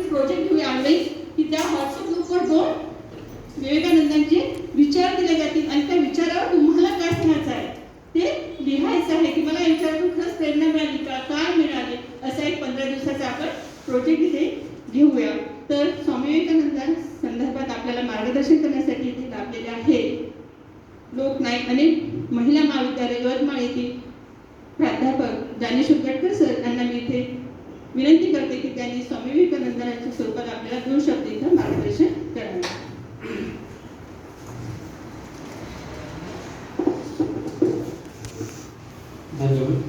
Project घेऊया online की त्या व्हॉट्सअप ग्रुपवर दोन विवेकानंदांचे विचार दिले जातील आणि त्या विचारावर तुम्हाला काय सांगायचं आहे ते लिहायचं आहे की मला या विचारातून खरंच प्रेरणा मिळाली का, काय मिळाले, असा एक 15 दिवसाचा आपण प्रोजेक्ट इथे घेऊया. तर स्वामी विवेकानंदां संदर्भात आपल्याला मार्गदर्शन करण्यासाठी इथे लाभलेले आहे लोकनायक आणि महिला महाविद्यालय यवतमाळ येथील प्राध्यापक ज्ञानेश्वर गटकर सर यांना मी इथे विनंती करते की त्यांनी स्वामी विवेकानंदांच्या स्वरूपात आपल्याला 2 शब्द इथं मार्गदर्शन करावे. धन्यवाद.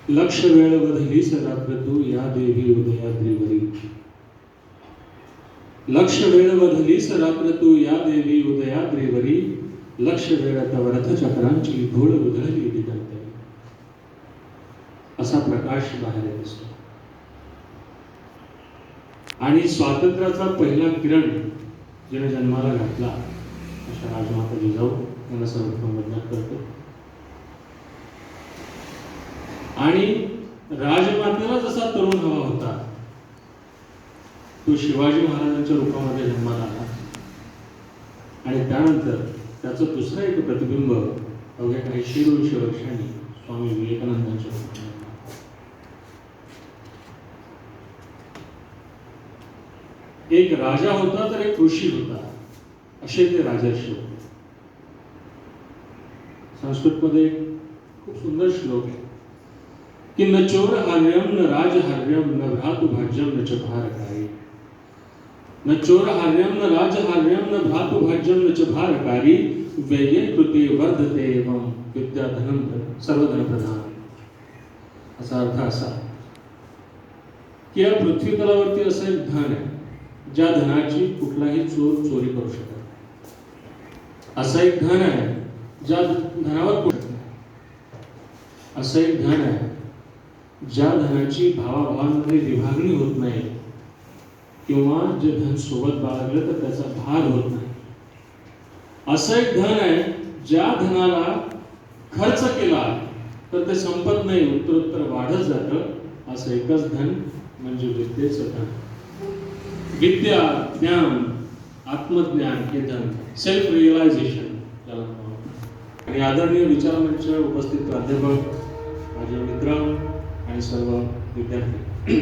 लक्ष वेळ बदलीस रात्र तू या देवी उदयाद्रीवरी. लक्ष वेळ बदलीस रात्र तू या देवी उदयाद्रीवरी. लक्ष वेळ तव रथचक्रांची धूळ उधळली दिगंतरी. असा प्रकाश बाहेर येत असतो आणि स्वातंत्र्याचा पहिला किरण जिने जन्माला घातला अशा राजमाता जिजाऊ यांना सर्वप्रथम वंदन करतो. आणि राजमातेला जसा तरुण हवा होता तो शिवाजी महाराजांच्या रूपामध्ये जन्माला आला आणि त्यानंतर त्याचं दुसरं एक प्रतिबिंब अवघ्या काही 150 वर्षांनी स्वामी विवेकानंदांच्या रूपामध्ये. एक राजा होता तर एक ऋषी होता असे ते राजर्षी होते. संस्कृत मध्ये खूप सुंदर श्लोक आहे की न चोर हार्यम न राजहार्यम न भ्रातुभाज्यम न च भारकारी. न चोर हार्यम न राजहार्यम न भ्रातुभाज्यम न च भारकारी. व्यये कृते वर्धते एवं विद्याधनम सर्वधन प्रधान. असा अर्थ असा की या पृथ्वी तलावरती असं एक धन आहे ज्या धनाची कुठलाही चोर चोरी करू शकत नाही. असं एक धन आहे ज्या धनावर असं एक धन आहे ज्या धनाची भावाभावांमध्ये विभागणी होत नाही किंवा जे धन सोबत बाळगलं तर त्याचा भार होत नाही. असं एक धन आहे ज्या धनाला खर्च केला तर ते संपत नाही, उत्तरोत्तर वाढत जातं. असं एकच धन म्हणजे विद्येचं धन. विद्या, ज्ञान, आत्मज्ञान हे धन, सेल्फ रिअलायझेशन त्याला म्हणतात. आणि आदरणीय विचारमंच उपस्थित प्राध्यापक, माझे मित्र आणि सर्व विद्यार्थी,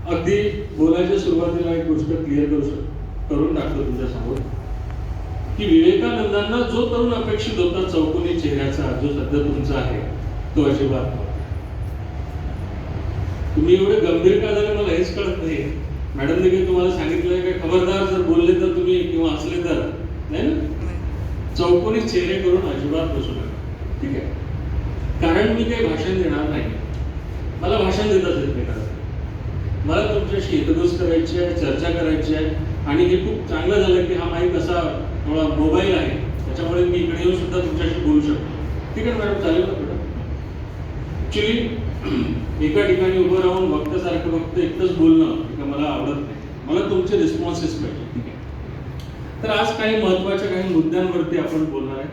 अगदी बोलायच्या सुरुवातीला एक गोष्ट क्लिअर करून टाकतो तुमच्या समोर की विवेकानंदांना जो तरुण अपेक्षित होता चौकोनी चेहऱ्याचा जो सध्या तुमचा आहे तो अजिबात नव्हता. तुम्ही एवढे गंभीर का झाले मला हेच कळत नाही. मॅडमने काही तुम्हाला सांगितलंय का खबरदार जर बोलले तर तुम्ही किंवा असले तर नाही ना, चौकोनी चेहरे करून अजिबात बसू नका. ठीक आहे, कारण मी काही भाषण देणार नाही. मला भाषण देताच येत नाही. कारण मला तुमच्याशी हितगुज करायची आहे, चर्चा करायची आहे. आणि हे खूप चांगलं झालं की हा माईक असा थोडा मोबाईल आहे त्याच्यामुळे मी इकडे येऊन सुद्धा तुमच्याशी बोलू शकतो. ठीक आहे मॅडम, चालेल ना मॅडम? ऍक्च्युली एका ठिकाणी उभं राहून वक्त्यासारखं फक्त एकटंच बोलणं मला आवडत नाही. मला तुमचे रिस्पॉन्सेस पाहिजे. ठीक आहे, तर आज काही महत्वाच्या काही मुद्द्यांवरती आपण बोलणार आहे.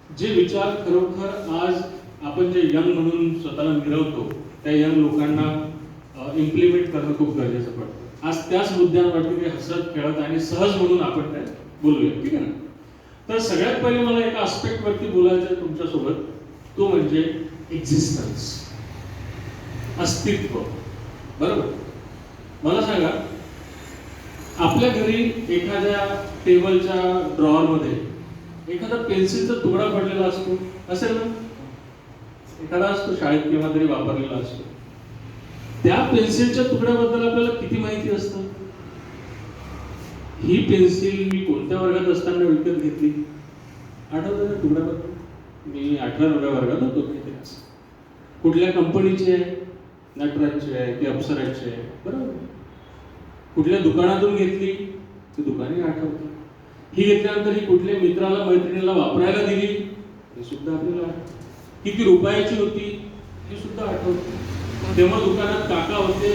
जे विचार खरोखर आज आपण जे यंग म्हणून स्वतःला मिरवतो त्या यंग लोकांना इम्प्लिमेंट करणं खूप गरजेचं पडतं. आज त्याच मुद्द्यांवरती ते हसत खेळत आणि सहज म्हणून आपण काय बोलूया. ठीक आहे ना? तर सगळ्यात पहिले मला एका आस्पेक्ट वरती बोलायचं आहे तुमच्यासोबत, तो म्हणजे एक्झिस्टन्स, अस्तित्व. बरोबर? मला सांगा, आपल्या घरी एखाद्या टेबलच्या ड्रॉअर मध्ये एखादा पेन्सिलचा तुकडा पडलेला असतो, असेल ना? एखादा असतो शाळेत केव्हा तरी वापरलेला असतो. त्या पेन्सिलच्या तुकड्याबद्दल आपल्याला किती माहिती असतं? ही पेन्सिल मी कोणत्या वर्गात असताना विकत घेतली आठवतं ना तुकड्याबद्दल? मी 18व्या वर्गात होतो. कुठल्या कंपनीची आहे? नटराजची आहे की अप्सराची आहे? बरोबर. कुठल्या दुकानातून घेतली ती दुकानही आठवतं. ही घेतल्यानंतर ही कुठल्या मित्राला मैत्रिणीला वापरायला दिली हे सुद्धा आपल्याला आठवतं. किती रुपयाची होती हे सुद्धा आठवतं. तेव्हा दुकानात काका होते,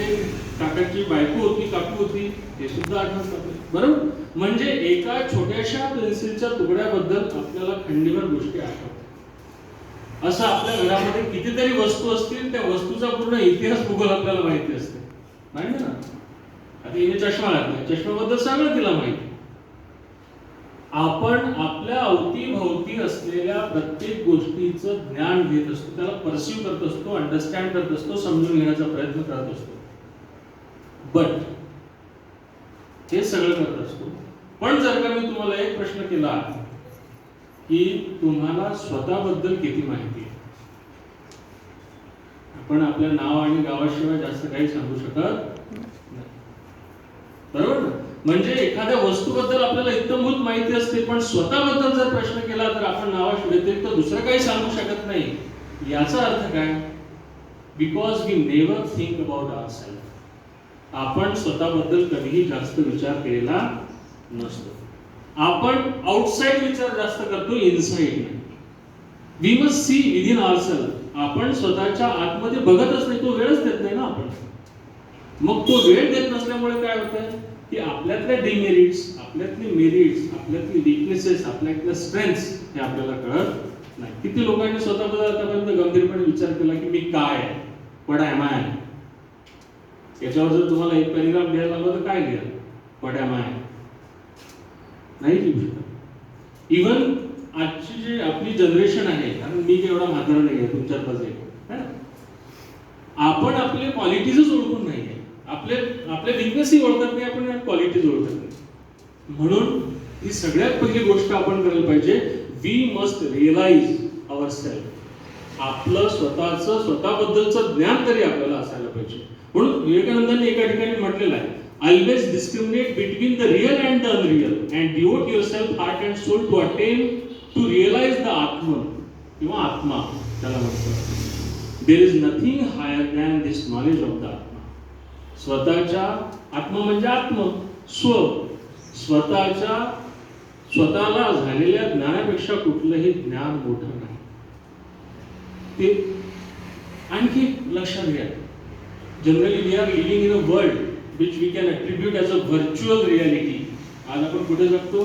काकाची बायको होती, काकू होती, हे सुद्धा आठवतं आपल्याला. बरोबर? म्हणजे एका छोट्याशा पेन्सिलच्या तुकड्याबद्दल आपल्याला खंडीभर गोष्टी आठवतात. असं आपल्या घरामध्ये कितीतरी वस्तू असतील, त्या वस्तूचा पूर्ण इतिहास भूगोल आपल्याला माहिती असते, माहिती ना. आता हिने चष्मा घातला, चष्म्याबद्दल सगळं तिला माहिती. आपण आपल्या अवतीभोवती असलेल्या प्रत्येक गोष्टीचं ज्ञान घेत असतो, त्याला परसिव्ह करत असतो, अंडरस्टँड करत असतो, समजून घेण्याचा प्रयत्न करत असतो. बट हे सगळं करत असतो. पण जर का मी तुम्हाला एक प्रश्न केला की तुम्हाला स्वतःबद्दल किती माहिती आहे, आपण आपल्या नाव आणि गावाशिवाय जास्त काही सांगू शकत नाही. बरोबर ना? म्हणजे एखाद्या वस्तूबद्दल आपल्याला इत्तमभूत माहिती असते, पण स्वतःबद्दल जर प्रश्न केला तर आपण नावाव्यतिरिक्त दुसरं काही सांगू शकत नाही. याचा अर्थ काय? Because we never think about ourself. आपण स्वतःबद्दल कधीही जास्त विचार केलेला नसतो. आपण आउटसाइड विचार जास्त करतो, इनसाइड नाही. We must see within ourself. आपण स्वतःच्या आतमध्ये बघतच नाही, तो वेळच देत नाही ना आपण. मग तो वेळ देत नसल्यामुळे काय होतंय की आपल्यातल्या डिमेरिट्स, आपल्यातली मेरिट्स, आपल्यातली विकनेसेस, आपल्यातल्या स्ट्रेंथ्स हे आपल्याला कळत नाही. किती लोकांनी स्वतःबद्दल आतापर्यंत गंभीरपणे विचार केला की मी काय आहे, व्हॉट एम आय. याच्यावर जर तुम्हाला एक पॅरेग्राफ लिहायला लागला तर काय लिहा? What am I. नाही लिहू शकत. इव्हन आजची जी आपली जनरेशन आहे, कारण मी एवढा म्हातारा नाही आहे, तुमच्यातच आहे, आपण आपले क्वालिटीजच ओळखून नाही आहे, आपले विकनेसही ओळखत नाही, आपण क्वालिटीज ओळखत नाही. म्हणून ही सगळ्यात पहिली गोष्ट आपण करायला पाहिजे, we must realise our self. आपलं स्वतःबद्दलचं ज्ञान तरी आपल्याला असायला पाहिजे. म्हणून विवेकानंदांनी एका ठिकाणी म्हटलेलं आहे, always discriminate between the real and the unreal and devote yourself heart and soul to attain to realise the atma किंवा आत्मा त्याला म्हणतात. There is nothing higher than this knowledge of the atma. स्वतःच्या आत्मा म्हणजे आत्म स्वतःला झालेल्या ज्ञानापेक्षा कुठलंही ज्ञान मोठं नाही. ते आणखी लक्षात घ्या. Generally we are living in a world which we can attribute as a virtual reality. आज आपण कुठे जगतो?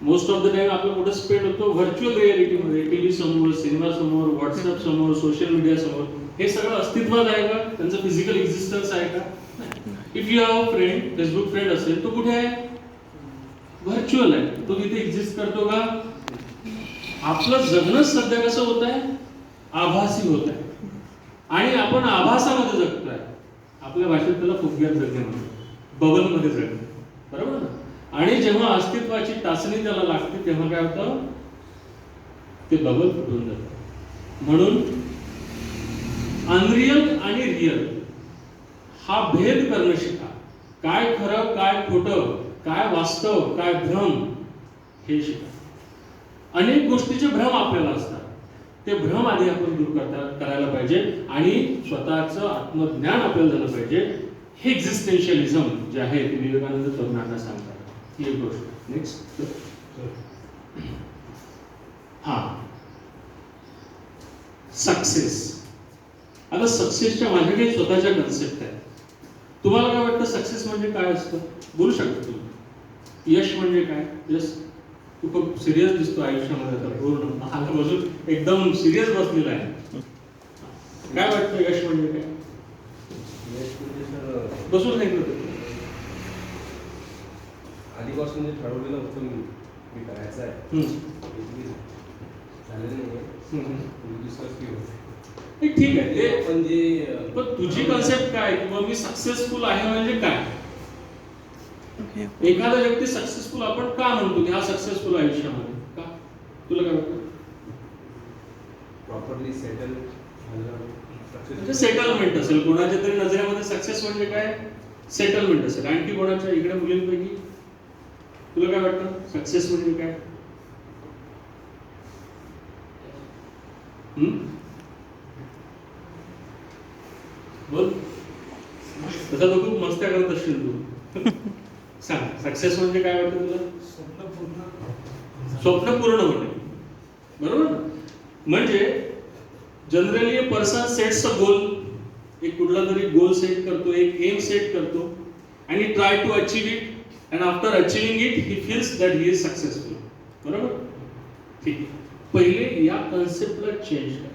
मोस्ट ऑफ द टाइम आपलं कुठे स्पेंड होतो? व्हर्च्युअल रियालिटीमध्ये. टीव्ही समोर, सिनेमा समोर, व्हॉट्सअप समोर, सोशल मीडिया समोर. हे सगळं अस्तित्वात आहे का? त्यांचं फिजिकल एक्झिस्टन्स आहे का? If you have a friend, Facebook friend असेल, तो कुठे आहे? व्हर्च्युअल आहे. तो तिथे एक्झिस्ट करतो का? आपलं जगणंच सध्या कसं होत आहे? आभासी होत आहे. आणि आपण आभासामध्ये जगतोय. आपल्या भाषेत त्याला फुग्यात जगणे म्हणतात, बबलमध्ये जगणे. बरोबर ना? आणि जेव्हा अस्तित्वाची टाचणी त्याला लागते तेव्हा काय होतं? ते बबल फुटून जातं. म्हणून अनरियल आणि रियल हा भेद करणं शिका. काय खरं, काय खोटं, काय वास्तव, काय भ्रम हे शिका. अनेक गोष्टीचे भ्रम आपल्याला असतात, ते भ्रम आधी आपण दूर करायला पाहिजे आणि स्वतःचं आत्मज्ञान आपल्याला झालं पाहिजे. हे एक्झिस्टेन्शियलिझम जे आहे ते विवेकानंद तरुणांना सांगतात. ही एक गोष्ट. नेक्स्ट. सक्सेस. आता सक्सेसच्या माझ्या काही स्वतःच्या कन्सेप्ट आहेत. तुम्हाला काय वाटतं सक्सेस म्हणजे काय असतं? बोलू शकता तुम्ही. यश म्हणजे काय? यश. तू खूप सिरियस दिसतो आयुष्यामध्ये, तर पूर्ण हात बसून एकदम सिरियस बसलेला आहे. काय वाटतं यश म्हणजे काय? बसून नाही करत. आधीपासून जे ठरवलेलं होतं मी करायचं आहे, झालेलं नाही. डिस्कस केलं. ठीक आहे. ते म्हणजे पण तुझी कन्सेप्ट काय, किंवा मी सक्सेसफुल आहे म्हणजे काय? एखादा व्यक्ती सक्सेसफुल आपण का म्हणतो की हा सक्सेसफुल आयुष्यामध्ये का? तुला काय वाटतं? प्रॉपरली सेटल म्हणजे सेटलमेंट असेल कोणाच्या तरी नजरेमध्ये. सक्सेस म्हणजे काय? सेटलमेंट असेल. आणखी कोणाच्या इकडे मुलींपैकी तुला काय वाटतं सक्सेस म्हणजे काय? बोल. तसा तो खूप मस्त्या करत असशील तू. सांग, सक्सेस म्हणजे काय वाटतं तुला? स्वप्न पूर्ण होणे. बरोबर. म्हणजे जनरली पर्सन सेट्स अ गोल एक कुठला तरी गोल सेट करतो, एक एम सेट करतो आणि try to achieve it and after achieving it he feels that he is successful. बरोबर? ठीक आहे. पहिले या कन्सेप्टला चेंज करा.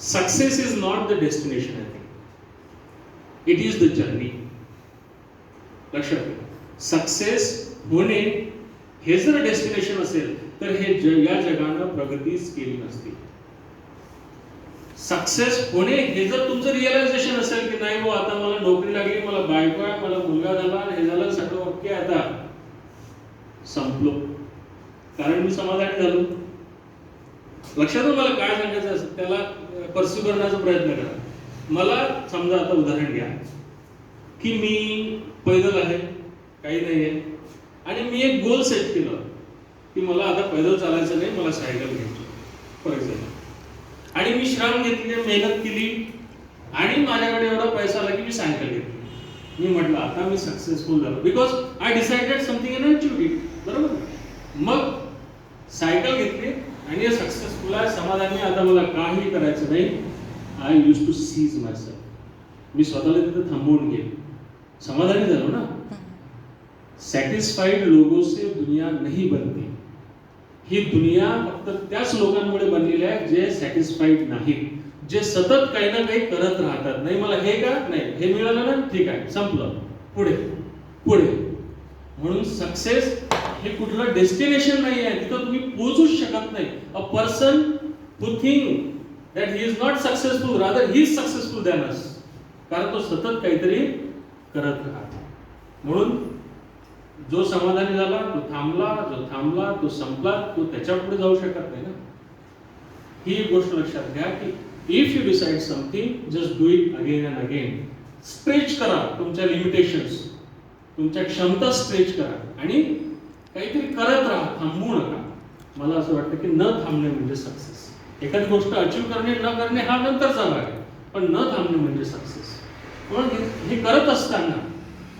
Success is not the destination, I think it is the journey. लक्षात घ्या. सक्सेस होणे हे जर डेस्टिनेशन असेल तर हे या जगानं प्रगतीच केली नसती. सक्सेस होणे हे जर तुमचं रिअलायझेशन असेल की नाही, आता मला नोकरी लागली, मला बायको आहे, मला मुलगा झाला, हे झालं, सगळं ओके, आता संपलो, कारण मी समाधानी झालो. लक्षात मला काय सांगायचं असेल त्याला परस्यू करण्याचा प्रयत्न करा. मला समजा आता उदाहरण घ्या की मी पैदल आहे, काही नाही आहे, आणि मी एक गोल सेट केलं की मला आता पैदल चालायचं नाही, मला सायकल घ्यायची फॉर एक्झाम्पल, आणि मी श्रम घेतले, मेहनत केली, आणि माझ्याकडे एवढा पैसा आला की मी सायकल घेतली. मी म्हटलं आता मी सक्सेसफुल झालो because I decided something and achieved it. बरोबर? मग सायकल घेतली आणि सक्सेसफुल आहे, समाधानी, आता मला काही करायचं नाही. I use to seize myself. मी स्वतःला तिथे थांबवून गेलो, समाधानी झालो ना. सॅटिस्फाईड लोगों से दुनिया नहीं बनती. ही दुनिया फक्त त्याच लोकांमुळे बनलेली आहे जे सॅटिस्फाईड नाहीत, जे सतत काही ना काही करत राहतात. नाही मला हे का नाही, हे मिळालं ना, ठीक आहे, संपलं, पुढे पुढे. म्हणून सक्सेस हे कुठलं डेस्टिनेशन नाही आहे, तिथं तुम्ही पोहोचूच शकत नाही. A person who think that he is not successful, rather he is successful than us, कारण तो सतत काहीतरी करत राहतो. म्हणून जो समाधानी झाला तो थांबला, जो थांबला तो संपला, तो त्याच्या पुढे जाऊ शकत नाही ना. ही एक गोष्ट लक्षात घ्या की if you decide something, just do it again and again. Stretch करा तुमच्या लिमिटेशन्स, तुमच्या क्षमता स्ट्रेच करा आणि काहीतरी करत राहा, थांबू नका. मला असं वाटतं की न थांबणे म्हणजे सक्सेस. एखादी गोष्ट अचीव्ह करणे न करणे हा नंतरचा भाग आहे, पण न थांबणे म्हणजे सक्सेस. पण हे करत असताना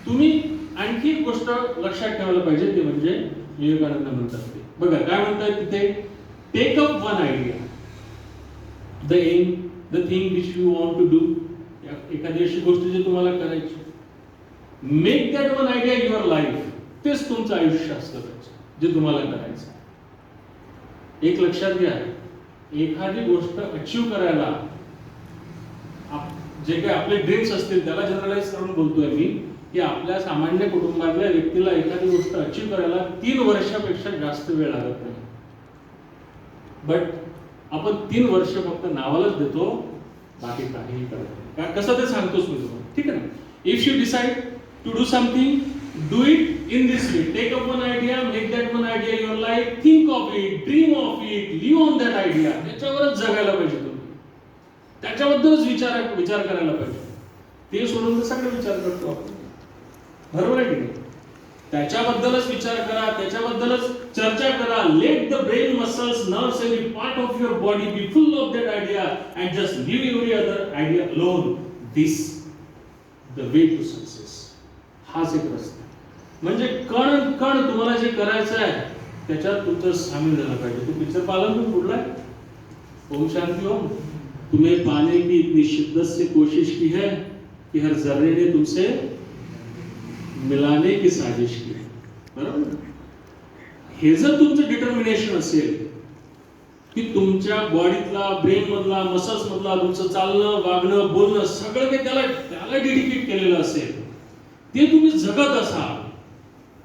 तुम्ही आणखी एक गोष्ट लक्षात ठेवायला पाहिजे, ते म्हणजे विवेकानंद म्हणतात ते बघा काय म्हणतात तिथे, take up one idea, the aim, the thing which you want to do. एखादी अशी गोष्ट जी तुम्हाला करायची, make that one idea your life. तेच तुमचं आयुष्य असलं पाहिजे जे तुम्हाला करायचं. एक लक्षात घ्या, एखादी गोष्ट अचीव्ह करायला जे काही आपले ड्रीम्स असतील त्याला जनरलाइज करून बोलतोय मी, की आपल्या सामान्य कुटुंबातल्या व्यक्तीला एखादी गोष्ट अचीव्ह करायला 3 वर्षापेक्षा जास्त वेळ लागत नाही. बट आपण 3 वर्ष फक्त नावालाच देतो, बाकी काहीही करत नाही. कसं ते सांगतोच मी तुम्हाला, ठीक आहे ना. If you decide to do something, do it in this way. Take up one idea, make that one idea your life, think of it, dream of it, live on that idea. त्याच्यावरच जगायला पाहिजे तुम्ही, त्याच्याबद्दलच विचार करायला पाहिजे. ते सोडून तर सगळे विचार करतो आपण, बरोबर आहे की नाही. त्याच्याबद्दलच विचार करा, त्याच्याबद्दलच चर्चा करा. Let the brain muscles, nerves, every part of your body be full of that idea and just leave every other idea alone. This the way to success. हाच एक रस्ता. म्हणजे कण कण तुम्हाला जे करायचं आहे त्याच्यात तुमचं सामील झालं पाहिजे. तो पिक्चर पालन पण कुठला आहे, ओम शांती ओम. तुम्हें पाने की इतनी शिद्दत से कोशिश की है कि हर जर्रे ने तुमसे मिलाने की साजिश की. बरोबर. हे जर तुमचं डिटर्मिनेशन असेल की तुमच्या बॉडीतला, ब्रेन मधला, मसल्स मधला तुमचं चालणं, वागणं, बोलणं सगळं काही त्याला डेडिकेट केलेलं असेल, ते तुम्ही जगत असाल,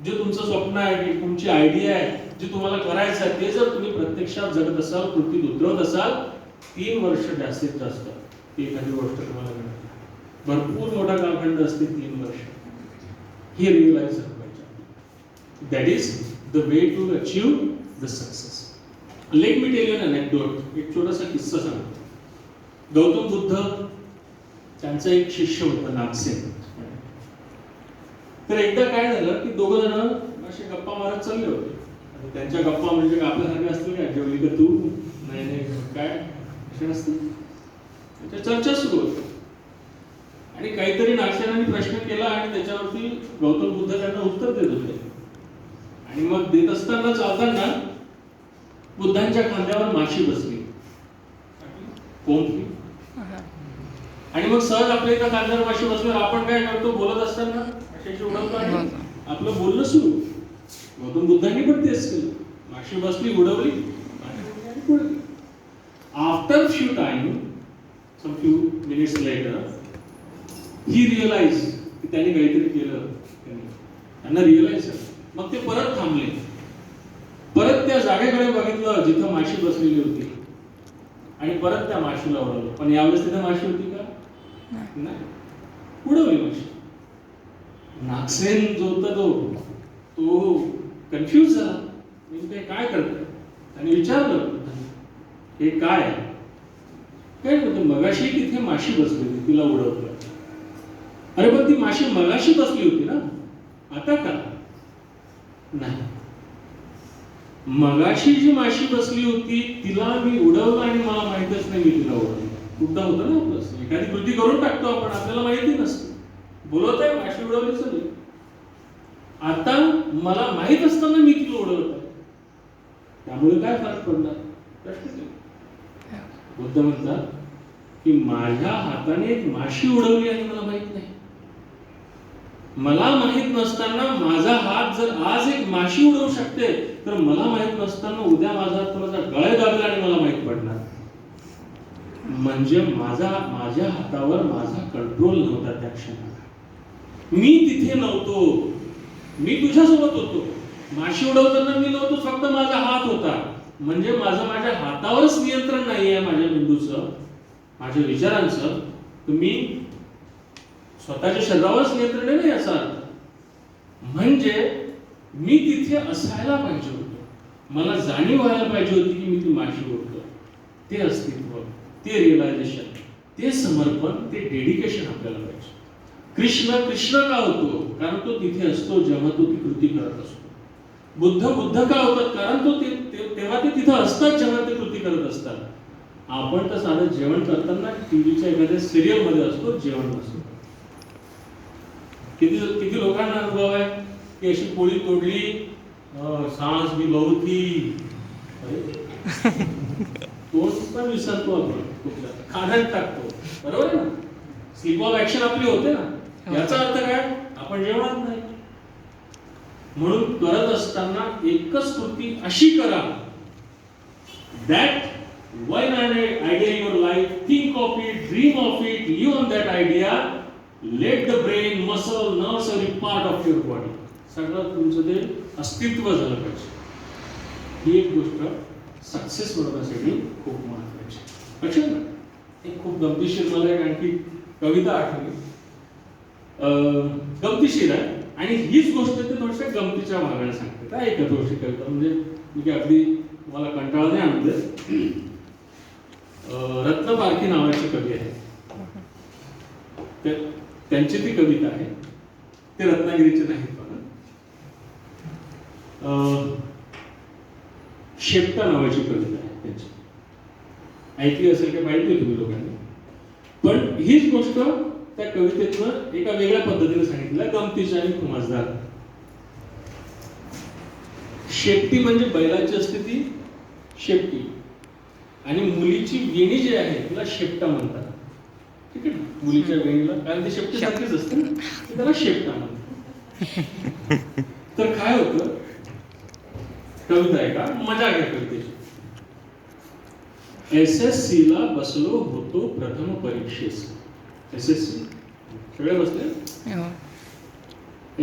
जे तुमचं स्वप्न आहे, तुमची आयडिया आहे, जे तुम्हाला करायचं आहे, ते जर तुम्ही प्रत्यक्षात जगत असाल, कृतीत उतरवत असाल, 3 वर्ष जास्तीत जास्त ती एखादी गोष्ट तुम्हाला मिळते. भरपूर मोठा कालखंड असते 3 वर्ष. हे रिअलाइज झालं पाहिजे. That is the way to achieve the success. Let me tell you an anecdote. एक छोटासा किस्सा सांगतो. गौतम बुद्ध, त्यांचा एक शिष्य होता नागसेन. तर एकदा काय झालं की दोघं जण असे गप्पा मारत चालले होते. त्यांच्या गप्पा म्हणजे आपल्यासारखे असतील का, जेवली का तू, नाही नाही काय असे नसतं, त्यांच्या चर्चा सुरू होती. आणि काहीतरी नागसेनाने प्रश्न केला आणि त्याच्यावरती गौतम बुद्ध त्यांना उत्तर देत होते. आणि मग देत असताना चालताना बुद्धांच्या खांद्यावर माशी बसली, कोंबली. आणि मग सहज आपल्या इथं कांद्यावर माशी बसल्यावर आपण काय करतो, बोलत असताना माशाची उडवतो आणि आपलं बोलणं सुरू. गौतम बुद्धांनी पण तेच केलं. माशी बसली, उडवली, पळली. After few time, some few minutes later, he realise की त्यांनी काहीतरी केलं. त्यांना रिअलाइज झालं. मग ते परत थांबले. परत त्या जागेकडे बघितलं जिथं माशी बसलेली होती आणि परत त्या माशीला उडवलं. पण यावेळेस तिथे माशी होती का? नाही. उडवली माशी. नागसेन जो होता तो कन्फ्यूज झाला. म्हणजे काय करतोय? आणि विचारलं, हे काय आहे? काय म्हणतो, मगाशी तिथे माशी बसली होती, तिला उडवलं. अरे पण ती माशी मगाशी बसली होती ना, आता का? नाही, मगाशी जी माशी बसली होती तिला मी उडवलं आणि मला माहितच नाही मी तिला उडवलं. खूपदा होतं ना आपलं, एखादी कृती करून टाकतो आपण, आपल्याला माहिती नसतं. बोलत आहे माशी उडवली सगळी, आता मला माहित असताना मी तिला उडवत आहे, त्यामुळे काय फरक पडणार? प्रश्न नाही. बुद्ध म्हणतात की माझ्या हाताने एक माशी उडवली आणि मला माहित नाही. मला माहित नसताना माझा हात जर आज एक माशी उडवू शकते, तर मला माहित नसताना उद्या माझा हात कोणाचा गळे दाबला आणि मला माहित पडणार. म्हणजे माझ्या हातावर माझा कंट्रोल नव्हता त्या क्षणाला. मी तिथे नव्हतो, मी तुझ्यासोबत होतो. माशी उडवताना मी नव्हतो, फक्त माझा हात होता. म्हणजे माझ्या हातावरच नियंत्रण नाहीये, माझ्या मेंदूचं, माझ्या विचारांचं. तर मी स्वतःच्या शरीरावरच नियंत्रण आहे ना याचा अर्थ. म्हणजे मी तिथे असायला पाहिजे होतो, मला जाणीव व्हायला पाहिजे होती की मी ती माशी उडतो. ते अस्तित्व, ते रिअलायझेशन, ते समर्पण, ते डेडिकेशन आपल्याला पाहिजे. कृष्ण का होतो? कारण तो तिथे असतो जेव्हा तो ती कृती करत असतो. बुद्ध का होतात? कारण तो तेव्हा ते तिथे असतात जेव्हा ते कृती करत असतात. आपण तर साधं जेवण करताना टीव्हीच्या एखाद्या सिरियल मध्ये असतो, जेवण नसतो. किती लोकांना अनुभव आहे की अशी पोळी तोडली, सांस बी बहुती, तोंड पण विसरतो आपण, खाण्यात टाकतो. बरोबर आहे ना? स्लिप ऑफ ऍक्शन आपली होते ना. याचा अर्थ काय? आपण जेवणात नाही. म्हणून करत असताना एकच कृती अशी करा, that when an idea in your life, think of it, dream of it, live on that idea, let the brain, muscle, nerves, every part of your body, सगळं तुमचं ते अस्तित्व झालं पाहिजे. ही एक गोष्ट सक्सेस बनवण्यासाठी खूप महत्त्वाची. लक्षात ना? एक खूप गमतीशीर मला एक आणखी कविता आठवली. गमतीशीर आहे आणि हीच गोष्ट ते थोड्याशा गमतीच्या भागाने सांगते. काय ऐकत थोडीशी कविता, म्हणजे मी अगदी मला कंटाळा नाही आणू देत. रत्न पारखी नावाची कवी आहे, त्यांची ती कविता आहे. ते रत्नागिरीचे नाहीत पण. शेपटा नावाची कविता आहे त्यांची. ऐकली असेल की माहिती तुम्ही लोकांनी. पण हीच गोष्ट त्या कवितेतनं एका वेगळ्या पद्धतीने सांगितलं, गमतीची आणि खुमासदार. शेपटी म्हणजे बैलाची असते ती शेपटी, आणि मुलीची वेणी जी आहे तिला शेपटा म्हणतात. ठीक आहे ना? मुलीच्या वेणीला, कारण ती शेपटी सारखीच असते ना, त्याला शेपटा म्हणतात. तर काय होतं, कविता आहे का, मजा घ्या कवितेची. SSC ला बसलो होतो प्रथम परीक्षेस. SSC सगळे बसले.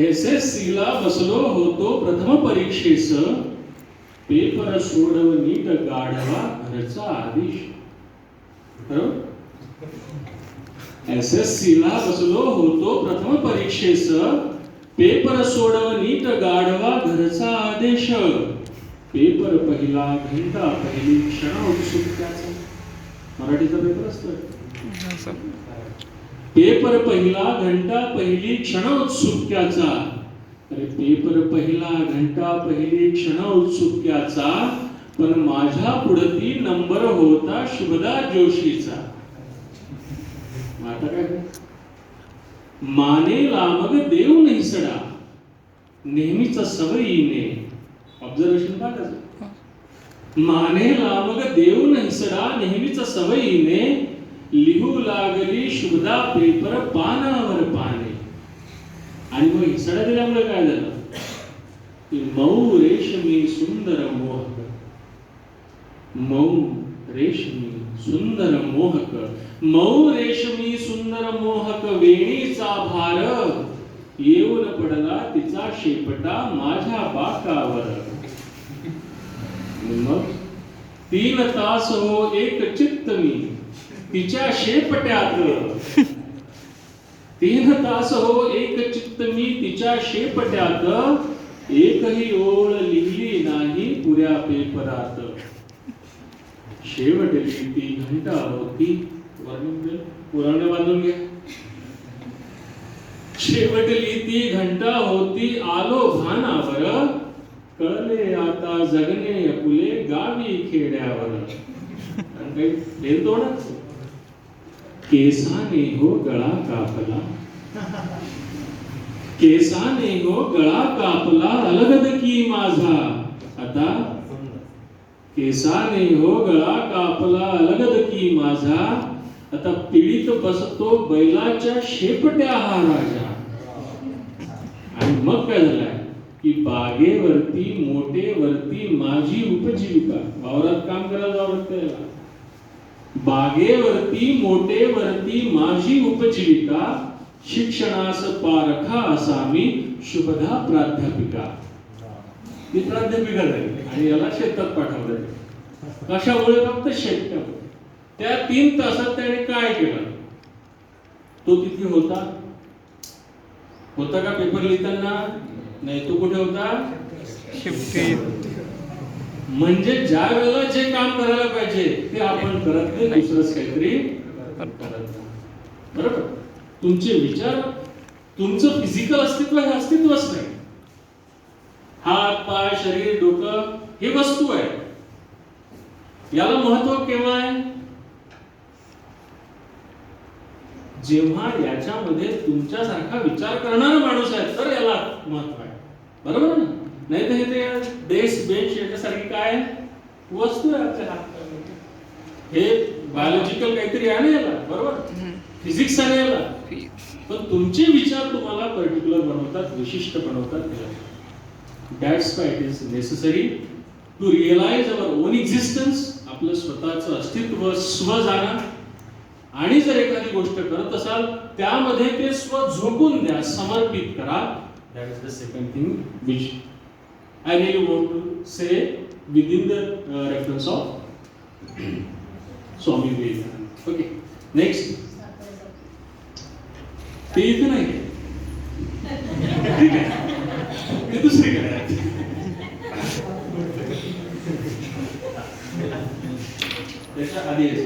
SSC ला बसलो होतो प्रथम परीक्षेस, पेपर सोडव नीट गाढवा घरचा आदेश. बरोबर? SSC ला बसलो होतो प्रथम परीक्षेस, पेपर सोडव नीट गाढवा घरचा आदेश. पेपर पहिला घंटा पहिली क्षण उत्सुकतेचा. मराठीचा पेपर असतो. पेपर पहिला घंटा पहिली क्षण उत्सुकतेचा. अरे पेपर पहिला घंटा पहिली क्षण उत्सुकतेचा, पण माझ्या पुढती नंबर होता शुभदा जोशीचा. आता काय मानेला मग देव नाही सडा, नेहमीचा सवयीने. ऑब्झर्वेशन टाकायचं. मानेला मग देव नाही सडा, नेहमीचा सवयीने, लिहू लागली शुभदा पेपर पानावर पाने. आणि मग हिसडा दिल्यामुळे काय झालं की मऊ रेशमी सुंदर मोहक, मऊ रेशमी सुंदर मोहक, मऊ रेशमी सुंदर मोहक वेणीचा भार येऊन पडला तिचा शेपटा माझ्या बाकावर. मग 3 तास हो एक चित्त मी तिच्या शेपट्यात, 3 तास हो एक चित्त मी तिच्या शेपट्यात, एकही ओळ लिहिली नाही पुऱ्या पेपरात. शेवटली ती घंटा होती, पुराण बांधून घ्या. शेवटली ती घंटा होती आलो भानावर, कळले आता जगणे अपुले गावी खेड्यावर. केसाने हो गळा कापला, केसाने हो गळा कापला अलगद की माझा. आता केसाने हो गळा कापला अलगद की माझा, आता पिढीत बसतो बैलाच्या शेपट्या हा राजा. आणि मग काय झालंय की बागेवरती मोठेवरती माझी उपजीविका, वावरात काम करायला जावं लागतं, बागेवरती मोठेवरती माझी उपजीविका, शिक्षणास पारखा असा मी शुभदा प्राध्यापिका. ती प्राध्यापिका झाली आणि याला शेतात पाठवलं. कशामुळे? फक्त शेतकऱ्यामुळे. त्या 3 तासात त्याने काय केलं? तो तिथे होता का पेपर लिहिताना? नाही. तो कुठे होता? शिफ्टीत. म्हणजे ज्या वेळेला जे काम करायला पाहिजे ते आपण करत नाही, दुसरंच काहीतरी करत नाही. बरोबर? तुमचे विचार, तुमचं फिजिकल अस्तित्व हे अस्तित्वच नाही. हात, पाय, शरीर, डोकं हे वस्तू आहे. याला महत्व केव्हा आहे? जेव्हा याच्यामध्ये तुमच्यासारखा विचार करणारा माणूस आहे तर याला महत्व आहे. बरोबर ना? नाही तर हे ते डेस्क बेंच याच्यासारखी काय वस्तू आहे आपल्या हातात. हे बायोलॉजिकल काहीतरी आहे ना याला, बरोबर? फिजिक्स आहे याला. पण तुमचे विचार तुम्हाला पर्टिक्युलर बनवतात, विशिष्ट बनवतात. That's why it is necessary to realise our own existence, आपलं स्वतःचं अस्तित्व, स्व जाणं. आणि जर एखादी गोष्ट करत असाल त्यामध्ये ते स्व झोकून द्या, समर्पित करा. That is the second thing which I really want to say within the reference of Swami Vivekananda. Okay, next. ते इथे नाही, ठीक आहे, ते दुसरीकडे आहे. त्याच्या आधी आहे,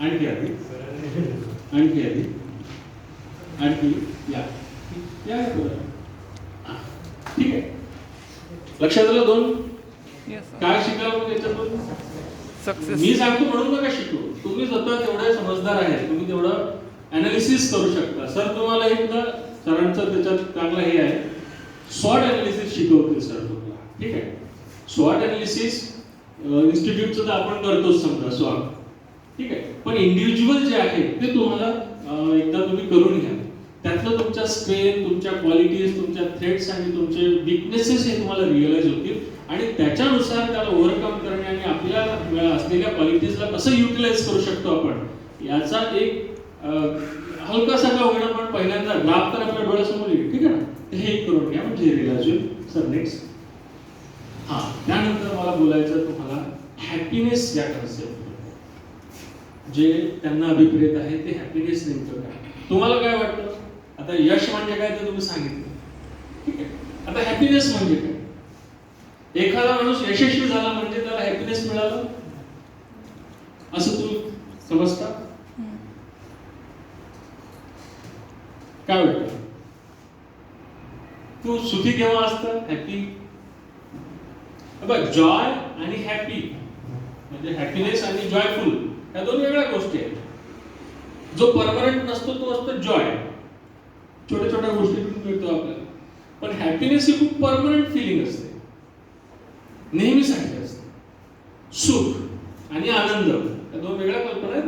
आणखी आधी, आणखी आधी, आणखी या ठीक आहे. लक्षात आलं? 2 काय शिकावं मग याच्यातून? सक्सेस. मी सांगतो म्हणून नका शिकू. तुम्ही स्वतः तेवढे समजदार आहेत, तुम्ही तेवढं अनालिसिस करू शकता. सर तुम्हाला एकदा सरांचं त्याच्यात चांगलं हे आहे, स्वॉट अनालिसिस शिकवतील सर तुम्हाला. ठीक आहे. स्वॉट अनालिसिस इन्स्टिट्यूटचं तर आपण करतोच समजा स्वॉट, ठीक आहे. पण इंडिव्हिज्युअल जे आहे ते तुम्हाला एकदा तुम्ही करून घ्या. त्यातलं तुमच्या स्ट्रेंथ, तुमच्या क्वालिटीज, तुमच्या थ्रेट्स आणि तुमचे विकनेसेस हे तुम्हाला रिअलाइज होतील आणि त्याच्यानुसार त्याला ओव्हरकम करणे आणि आपल्या असलेल्या क्वालिटीजला कसं युटिलाइज करू शकतो आपण याचा एक हलकासा का होईना पण पहिल्यांदा ग्राफ तर आपल्या डोळ्यासमोर येईल. ठीक आहे ना? हे करून घ्या म्हणजे रिअलाइज होईल. Sir next. हा, त्यानंतर मला बोलायचं तुम्हाला हॅपीनेस या कन्सेप्ट, जे त्यांना अभिप्रेत आहे ते हॅपीनेस नेमकं काय. तुम्हाला काय वाटतं? आता यश म्हणजे काय ते तुम्ही सांगितलं, ठीक आहे. आता हॅपीनेस म्हणजे काय? एखादा माणूस यशस्वी झाला म्हणजे त्याला हॅपीनेस मिळालं असं तू समजता? काय वाटतं? तू सुखी केव्हा असतं? हॅपी. बघ, जॉय आणि हॅपी म्हणजे हॅपीनेस आणि जॉयफुल या 2 वेगळ्या गोष्टी आहेत. जो परमनंट नसतो तो असतो जॉय, छोट्या छोट्या गोष्टीतून मिळतो आपल्याला. पण हॅपीनेस ही खूप परमनंट फिलिंग असते, नेहमीसाठी असते. सुख आणि आनंद या 2 वेगळ्या कल्पना आहेत.